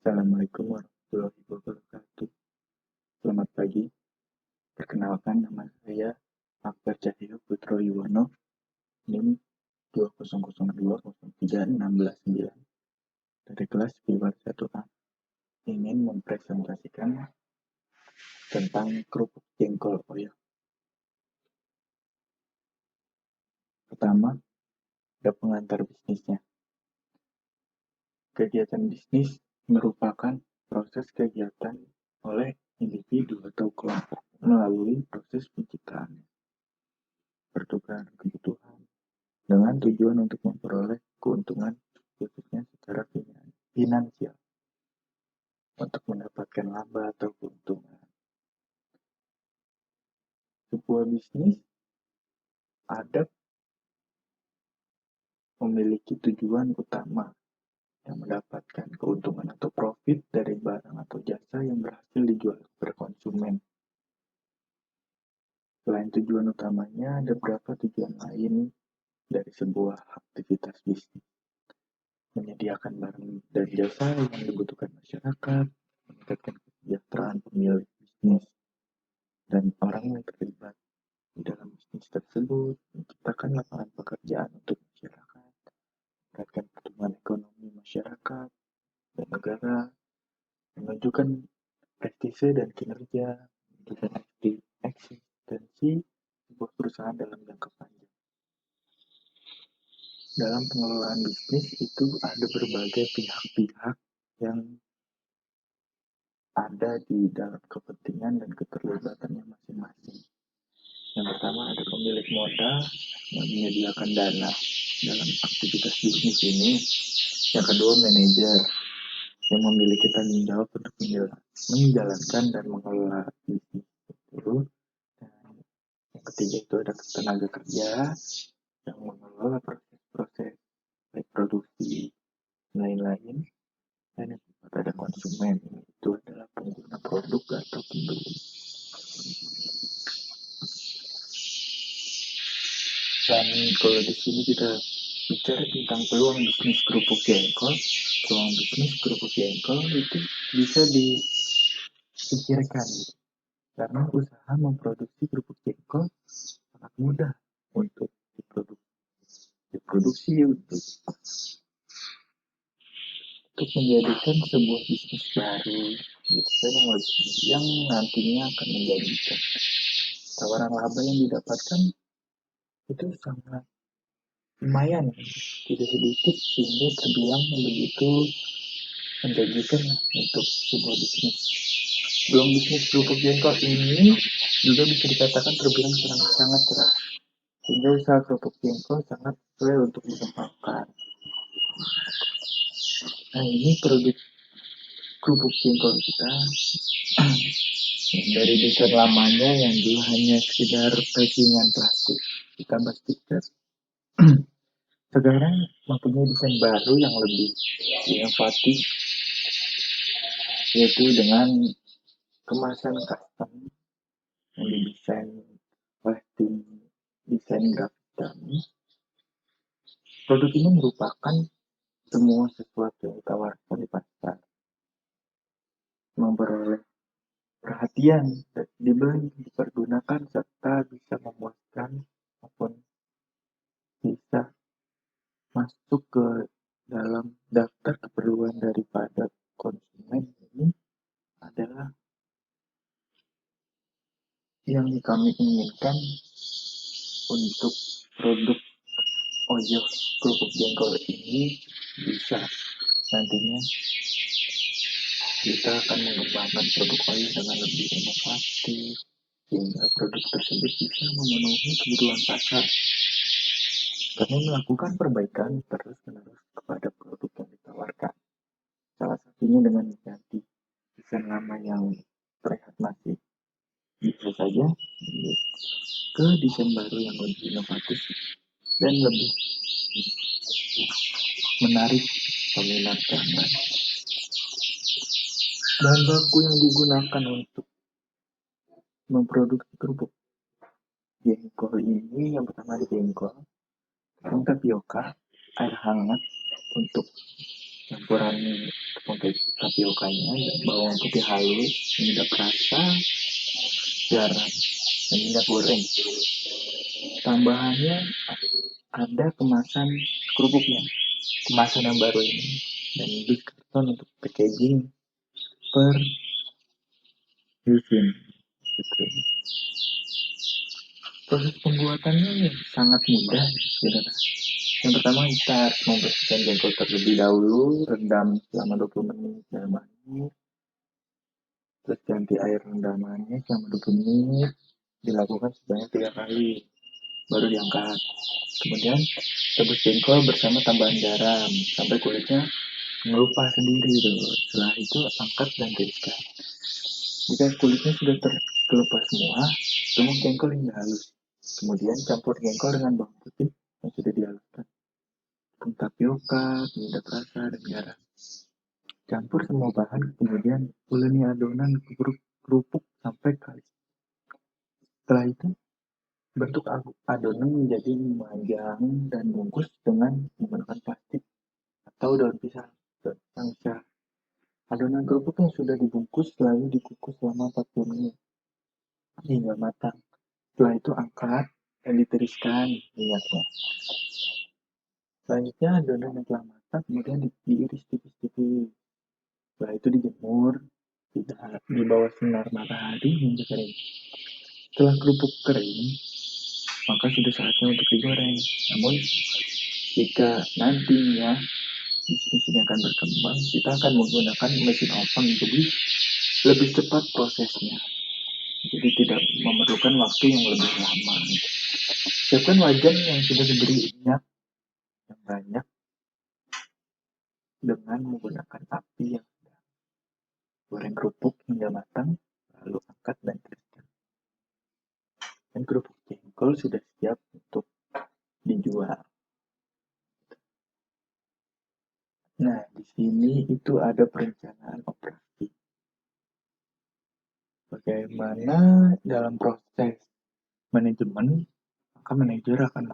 Assalamualaikum warahmatullahi wabarakatuh. Selamat pagi. Perkenalkan, nama saya Akbar Cahyo Putro Yuwono, NIM 200203169 dari kelas Filwar 1A. Ingin mempresentasikan tentang kerupuk jengkol oyo. Pertama, ada pengantar bisnisnya. Kegiatan bisnis merupakan proses kegiatan oleh individu atau kelompok melalui proses penciptaan, pertukaran kebutuhan, dengan tujuan untuk memperoleh keuntungan khususnya secara finansial untuk mendapatkan laba atau keuntungan. Sebuah bisnis ada memiliki tujuan utama yang mendapatkan keuntungan atau profit dari barang atau jasa yang berhasil dijual ke konsumen. Selain tujuan utamanya, ada beberapa tujuan lain dari sebuah aktivitas bisnis. Menyediakan barang dan jasa yang dibutuhkan masyarakat, meningkatkan kesejahteraan pemilik bisnis dan orang yang terlibat di dalam bisnis tersebut, menciptakan lapangan pekerjaan untuk masyarakat, meningkatkan pertumbuhan ekonomi masyarakat dan negara, menunjukkan prestise dan kinerja, menunjukkan eksistensi sebuah perusahaan dalam jangka panjang. Dalam pengelolaan bisnis itu ada berbagai pihak-pihak yang ada di dalam kepentingan dan keterlibatannya masing-masing. Yang pertama ada pemilik modal yang menyediakan dana dalam aktivitas bisnis ini. Yang kedua manajer yang memiliki tanggung jawab untuk menjalankan dan mengelola bisnis itu. Dan yang ketiga itu ada tenaga kerja yang mengelola proses-proses reproduksi lain-lain. Dan yang keempat ada konsumen, itu adalah pengguna produk atau pembeli. Dan kalau di sini kita bicara tentang peluang bisnis kerupuk jengkol, peluang bisnis kerupuk jengkol itu bisa dipikirkan karena usaha memproduksi kerupuk jengkol sangat mudah untuk diproduksi untuk menjadikan sebuah bisnis baru gitu yang nantinya akan menjadikan tawaran laba yang didapatkan itu sangat lumayan, tidak sedikit, sehingga terbilang begitu menjanjikan untuk sebuah bisnis. Peluang bisnis kerupuk jengkol ini juga bisa dikatakan terbilang sangat cerah, sehingga usaha kerupuk jengkol sangat sesuai untuk dikembangkan. Nah, ini produk kerupuk jengkol kita dari desain lamanya yang dulu hanya sekedar packingan plastik ditambah stiker. Sekarang mempunyai desain baru yang lebih inovatif, yaitu dengan kemasan custom yang didesain oleh tim desain grafik kami. Produk ini merupakan semua sesuatu yang ditawarkan di pasar, memperoleh perhatian, dibeli, dipergunakan, serta bisa memuaskan maupun bisa masuk ke dalam daftar keperluan daripada konsumen. Ini adalah yang kami inginkan untuk produk oyo kerupuk jengkol ini. Bisa nantinya kita akan mengembangkan produk oyo dengan lebih inovatif sehingga produk tersebut bisa memenuhi kebutuhan pasar. Kami melakukan perbaikan terus-menerus kepada produk yang ditawarkan. Salah satunya dengan mengganti desain lama yang terlihat masih bisa saja ke desain baru yang lebih inovatif dan lebih menarik peminat pelanggan. Bahan baku yang digunakan untuk memproduksi kerupuk jengkol ini yang pertama ada jengkol, tapioka, air hangat untuk campuran tepung tapiokanya dan bawang putih halus, penyedap rasa, garam, dan minyak goreng. Tambahannya ada kemasan kerupuknya, kemasan yang baru ini, dan bis karton untuk packaging per dusin. Gitu. Proses pembuatannya sangat mudah sebenarnya. Yang pertama kita harus membersihkan jengkol terlebih dahulu, rendam selama 20 menit dalam air, terus ganti air rendamannya selama 20 menit, dilakukan sebanyak 3 kali, baru diangkat. Kemudian rebus jengkol bersama tambahan garam sampai kulitnya mengelupas sendiri tuh. Setelah itu angkat dan tiriskan. Jika kulitnya sudah terkelupas semua, tumbuk jengkol hingga halus. Kemudian campur jengkol dengan bawang putih yang sudah dihaluskan, tepung tapioka, penyedap rasa, dan garam. Campur semua bahan, kemudian uleni adonan kerupuk sampai kalis. Setelah itu, bentuk adonan menjadi memanjang dan bungkus dengan menggunakan plastik atau daun pisang. Adonan kerupuk yang sudah dibungkus lalu dikukus selama 40 menit hingga matang. Setelah itu angkat dan ditiriskan minyaknya. Selanjutnya adonan yang telah matang kemudian diiris tipis-tipis. Setelah itu dijemur di bawah sinar matahari hingga kering. Setelah kerupuk kering, maka sudah saatnya untuk digoreng. Namun, jika nantinya bisnis ini akan berkembang, kita akan menggunakan mesin oven, jadi lebih cepat prosesnya. Jadi tidak memerlukan waktu yang lebih lama. Siapkan wajan yang sudah diberi minyak yang banyak dengan menggunakan api yang sedang. Goreng kerupuk hingga matang, lalu angkat dan tiriskan. Dan kerupuk jengkol sudah siap untuk dijual. Nah, di sini itu ada perencanaan operasi. Bagaimana dalam proses manajemen, maka manajer akan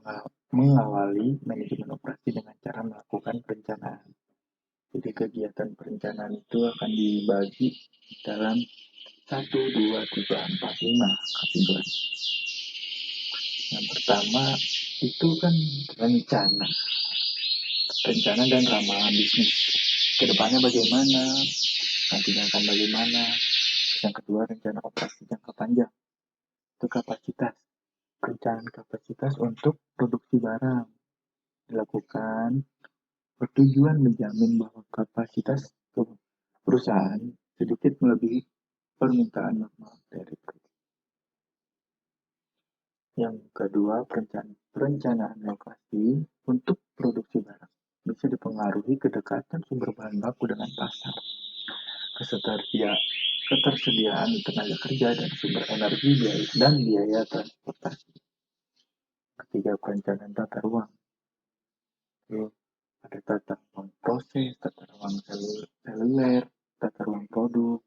mengawali manajemen operasi dengan cara melakukan perencanaan. Jadi kegiatan perencanaan itu akan dibagi dalam 1, 2, 3, 4, 5 kategori. Yang pertama itu kan rencana dan ramalan bisnis. Kedepannya bagaimana, nantinya akan bagaimana. Yang kedua rencana operasi jangka panjang, itu kapasitas. Perencanaan kapasitas untuk produksi barang dilakukan bertujuan menjamin bahwa kapasitas perusahaan sedikit melebihi permintaan normal dari produk. Yang kedua, perencanaan lokasi untuk produksi barang bisa dipengaruhi kedekatan sumber bahan baku dengan pasar, ketersediaan tenaga kerja dan sumber energi dan biaya transportasi. Ketiga, perencanaan tata ruang. Ada tata ruang proses, tata ruang seluler, tata ruang produk.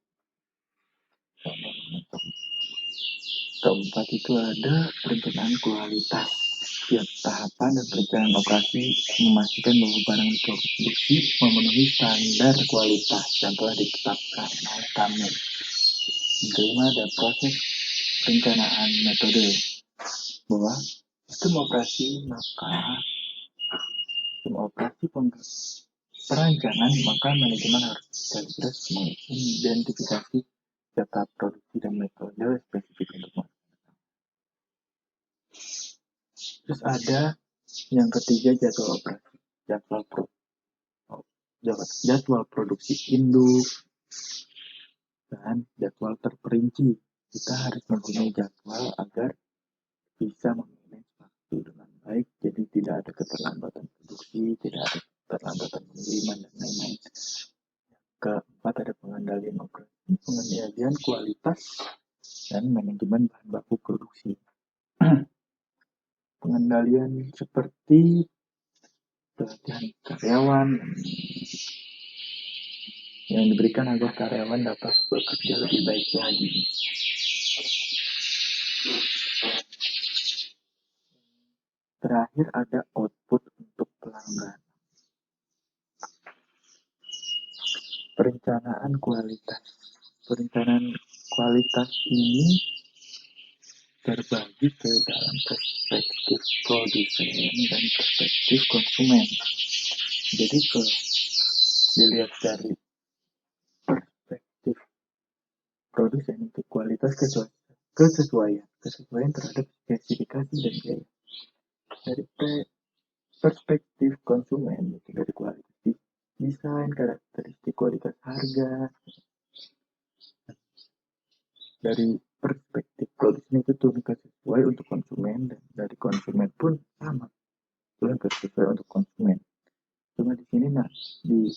Keempat itu ada perencanaan kualitas. Setiap tahapan dan perencanaan operasi memastikan bahwa barang diproduksi memenuhi standar kualitas yang telah ditetapkan oleh kami. Yang kelima ada proses perencanaan metode, bahwa sistem operasi perancangan, maka manajemen harus terus mengidentifikasi data produksi dan metode spesifik untuk melakukan. Terus ada yang ketiga jadwal produksi induk dan jadwal terperinci. Kita harus mempunyai jadwal agar bisa memanage waktu dengan baik, jadi tidak ada keterlambatan produksi, tidak ada keterlambatan pengiriman dan lain-lain. Keempat ada pengendalian operasi, pengendalian kualitas dan manajemen bahan baku produksi. Pengendalian seperti pelatihan karyawan yang diberikan agar karyawan dapat bekerja lebih baik lagi. Terakhir ada output untuk pelanggan. Perencanaan kualitas. Perencanaan kualitas ini terbagi ke dalam perspektif produsen dan perspektif konsumen. Jadi kalau dilihat dari perspektif produsen itu kualitas kesesuaian terhadap spesifikasi dan biaya. Dari perspektif konsumen itu dari kualitas desain, karakteristik kualitas harga. Dari perspektif produsen itu tuh sesuai untuk konsumen, dan dari konsumen pun sama, itu yang sesuai untuk konsumen. Cuma di sini di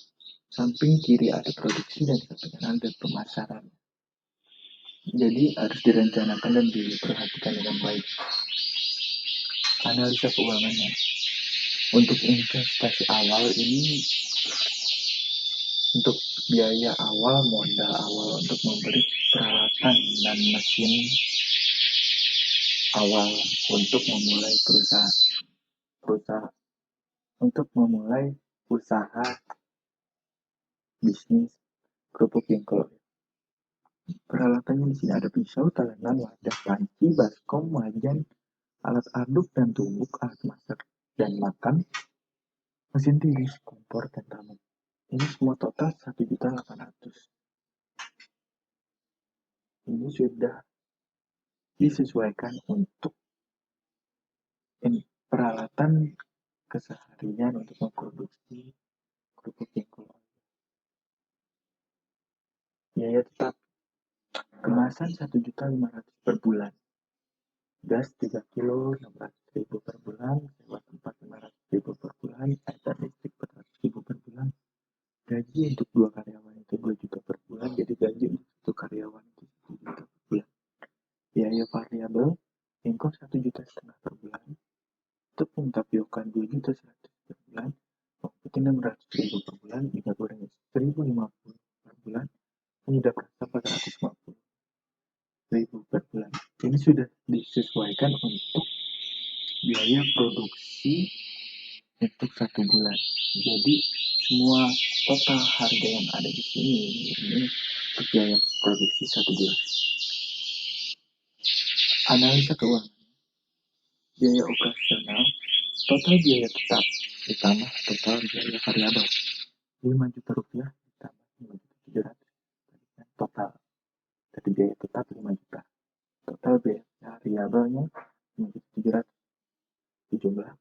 samping kiri ada produksi dan samping kanan ada pemasaran. Jadi harus direncanakan dan diperhatikan dengan baik. Analisa keuangannya. Untuk investasi awal ini, untuk biaya awal, modal awal untuk memberi peralatan dan mesin awal untuk memulai usaha bisnis kerupuk jengkol. Peralatannya di sini ada pisau, talenan, wadah, panci, baskom, wajan, alat aduk dan tumbuk, alat masak dan makan, mesin tiris, kompor, dan tamu. Ini semua total 1.800.000. Ini sudah disesuaikan untuk peralatan keseharian untuk memproduksi kerupuk jengkol. Biaya tetap kemasan 1.500.000 per bulan, gas 3 kilo 600.000 per bulan, sewa tempat 500.000 per bulan, air listrik 400.000 per bulan. Gaji untuk 2 karyawan itu 2 juta per bulan, jadi gaji untuk 1 karyawan itu 1 juta per bulan. Biaya variabel ingkos 1,5 juta per bulan, tepung tapioka 2.100.000 per bulan, bawang putih 600.000 per bulan, minyak goreng 1.050 per bulan, penyedap rasa 450.000 per bulan. Ini sudah disesuaikan untuk biaya produksi untuk 1 bulan. Jadi semua total harga yang ada di sini ini untuk biaya produksi 1 bulan. Analisa keuangan. Biaya operasional, total biaya tetap ditambah total biaya variabel 5 juta rupiah ditambah 5.700.000. Total dari biaya tetap 5 juta. Total biaya variabelnya 5.700.000.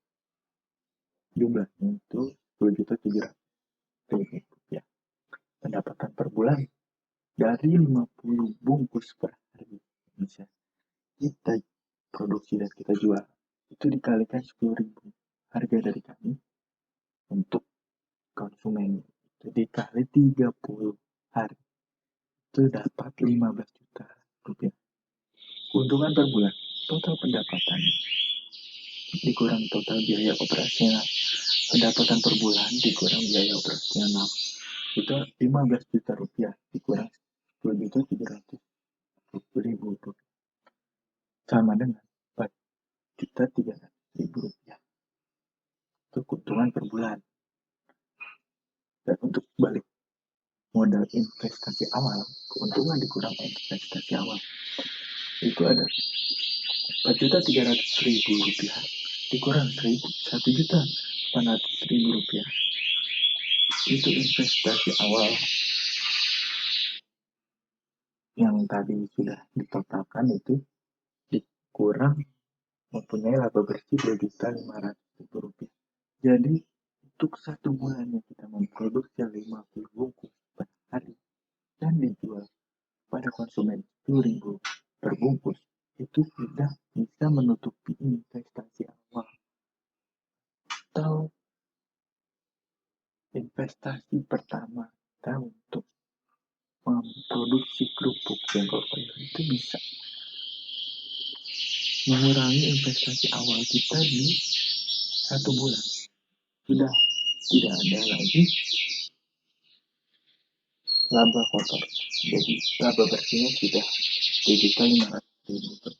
Jumlahnya itu 10.700.000 rupiah. Pendapatan per bulan dari 50 bungkus per hari bisa kita produksi dan kita jual, itu dikalikan 10.000 harga dari kami untuk konsumen, itu dikali 30 hari, itu dapat 15 juta rupiah. Keuntungan per bulan, total pendapatan dikurang total biaya operasional, pendapatan per bulan dikurang biaya operasional, itu 15 juta rupiah dikurang 10.700.000 rupiah, sama dengan 4.300.000 rupiah. Itu keuntungan per bulan. Dan untuk balik modal investasi awal, keuntungan dikurang investasi awal, itu ada 4.300.000 rupiah dikurang 1.800.000 rupiah. Itu investasi awal yang tadi sudah ditotalkan, itu dikurang mempunyai laba bersih 2.500.000 rupiah. Jadi untuk 1 bulannya kita memproduksi 50 bungkus per hari dan dijual pada konsumen 10.000 per bungkus, itu sudah bisa menutupi investasi awal atau investasi pertama kita untuk memproduksi kerupuk jengkol itu bisa mengurangi investasi awal kita di 1 bulan. Sudah tidak ada lagi laba kotor, jadi laba bersihnya sudah 2.500.000.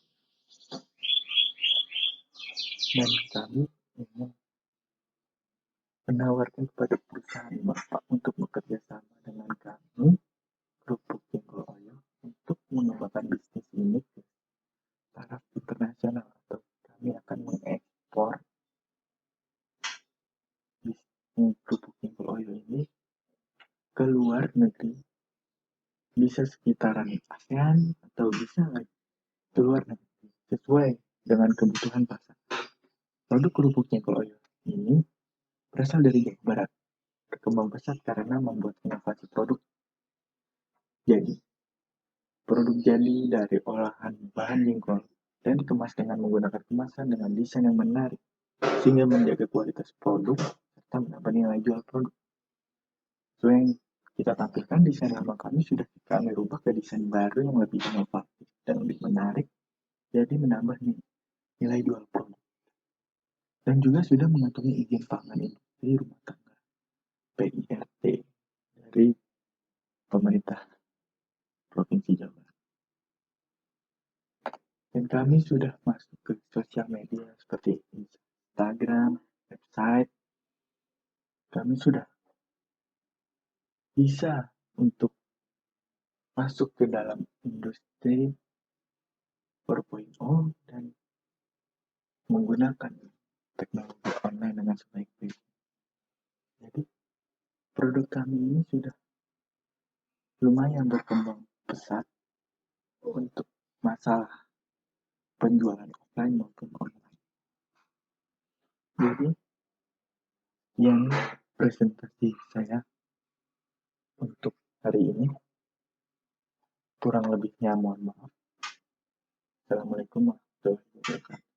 Dan kami ingin menawarkan kepada perusahaan Bapak untuk bekerja sama dengan kami, Kerupuk Jengkol Oyo, untuk mengembangkan bisnis ini ke taraf internasional atau kami akan mengekspor bisnis Kerupuk Jengkol Oyo ini ke luar negeri, bisa sekitaran ASEAN atau bisa ke luar negeri sesuai dengan kebutuhan pasar. Produk kerupuk jengkol Oyo ini berasal dari Jawa Barat, berkembang pesat karena membuat inovasi produk. Jadi, produk jadi dari olahan bahan jengkol dan dikemas dengan menggunakan kemasan dengan desain yang menarik, sehingga menjaga kualitas produk serta menambah nilai jual produk. So yang kita tampilkan desain lama kami sudah kami rubah ke desain baru yang lebih inovatif dan lebih menarik, jadi menambah nilai jual produk. Dan juga sudah mengantongi izin pangan industri rumah tangga PIRT dari pemerintah Provinsi Jawa Barat. Dan kami sudah masuk ke sosial media seperti Instagram, website. Kami sudah bisa untuk masuk ke dalam industri 4.0 dan menggunakan teknologi online dengan sebaik-baiknya. Jadi produk kami ini sudah lumayan berkembang pesat untuk masalah penjualan offline maupun online. Jadi yang presentasi saya untuk hari ini, kurang lebihnya mohon maaf. Assalamualaikum warahmatullahi wabarakatuh.